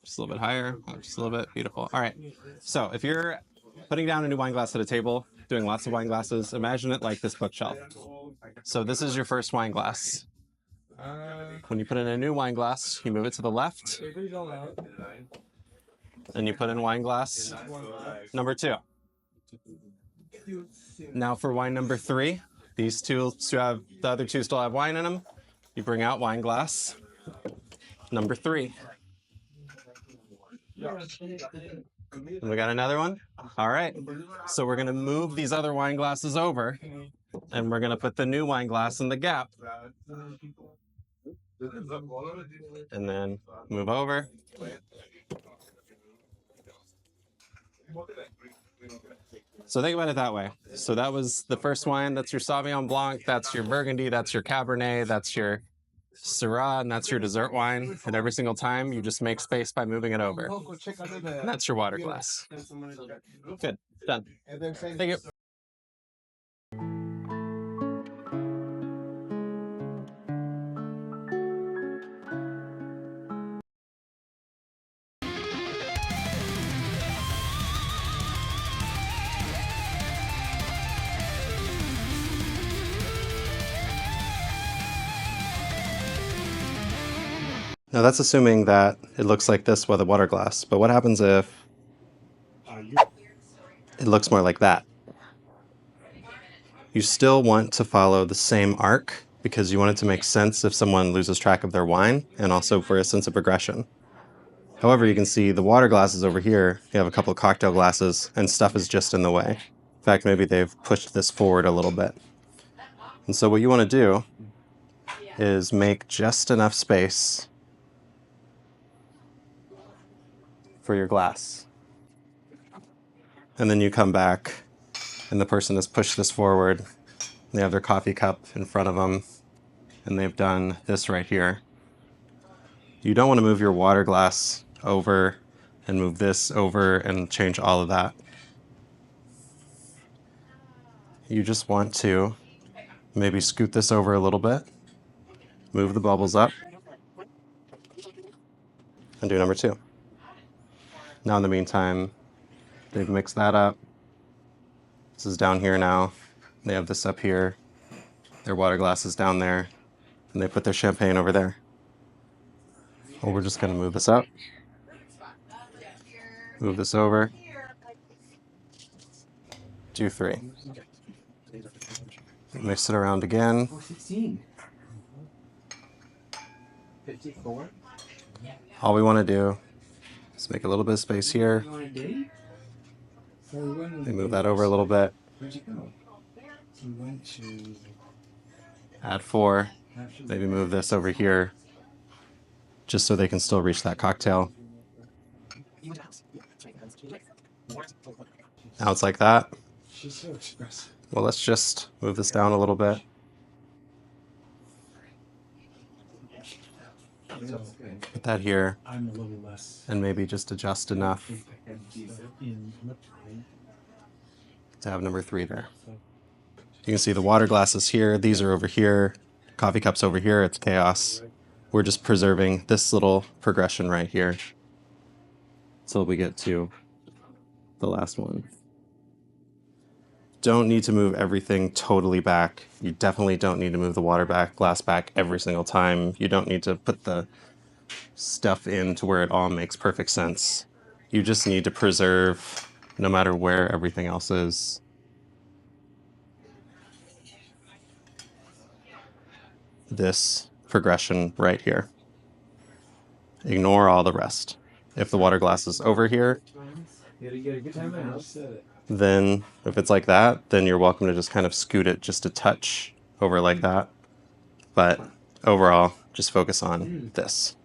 Just a little bit higher. Up just a little bit. Beautiful. All right. So if you're putting down a new wine glass at a table, doing lots of wine glasses, imagine it like this bookshelf. So this is your first wine glass. When you put in a new wine glass, you move it to the left, and you put in wine glass number 2. Now for wine number 3, these two have, the other two still have wine in them. You bring out wine glass number 3. And we got another one. All right. So we're going to move these other wine glasses over, and we're going to put the new wine glass in the gap. And then move over. So think about it that way. So that was the first wine. That's your Sauvignon Blanc. That's your Burgundy. That's your Cabernet. That's your Syrah. And that's your dessert wine. And every single time, you just make space by moving it over. And that's your water glass. Good. Done. Thank you. Now that's assuming that it looks like this with a water glass, but what happens if it looks more like that? You still want to follow the same arc because you want it to make sense if someone loses track of their wine and also for a sense of progression. However, you can see the water glasses over here, you have a couple of cocktail glasses and stuff is just in the way. In fact, maybe they've pushed this forward a little bit. And so what you want to do is make just enough space for your glass. And then you come back and the person has pushed this forward. They have their coffee cup in front of them and they've done this right here. You don't want to move your water glass over and move this over and change all of that. You just want to maybe scoot this over a little bit, move the bubbles up, and do number 2. Now in the meantime, they've mixed that up. This is down here now. They have this up here. Their water glass is down there. And they put their champagne over there. Well, we're just going to move this up. Move this over. Do 3. Mix it around again. All we want to do is make a little bit of space here. They move that over a little bit. Add 4. Maybe move this over here just so they can still reach that cocktail. Now it's like that. Well, let's just move this down a little bit. Put that here and maybe just adjust enough to have number 3 there. You can see the water glasses here. These are over here. Coffee cups over here. It's chaos. We're just preserving this little progression right here until we get to the last one. Don't need to move everything totally back. You definitely don't need to move the water glass back every single time. You don't need to put the stuff in to where it all makes perfect sense. You just need to preserve no matter where everything else is. This progression right here. Ignore all the rest. If the water glass is over here, then if it's like that, then you're welcome to just kind of scoot it just a touch over like that. But overall, just focus on this.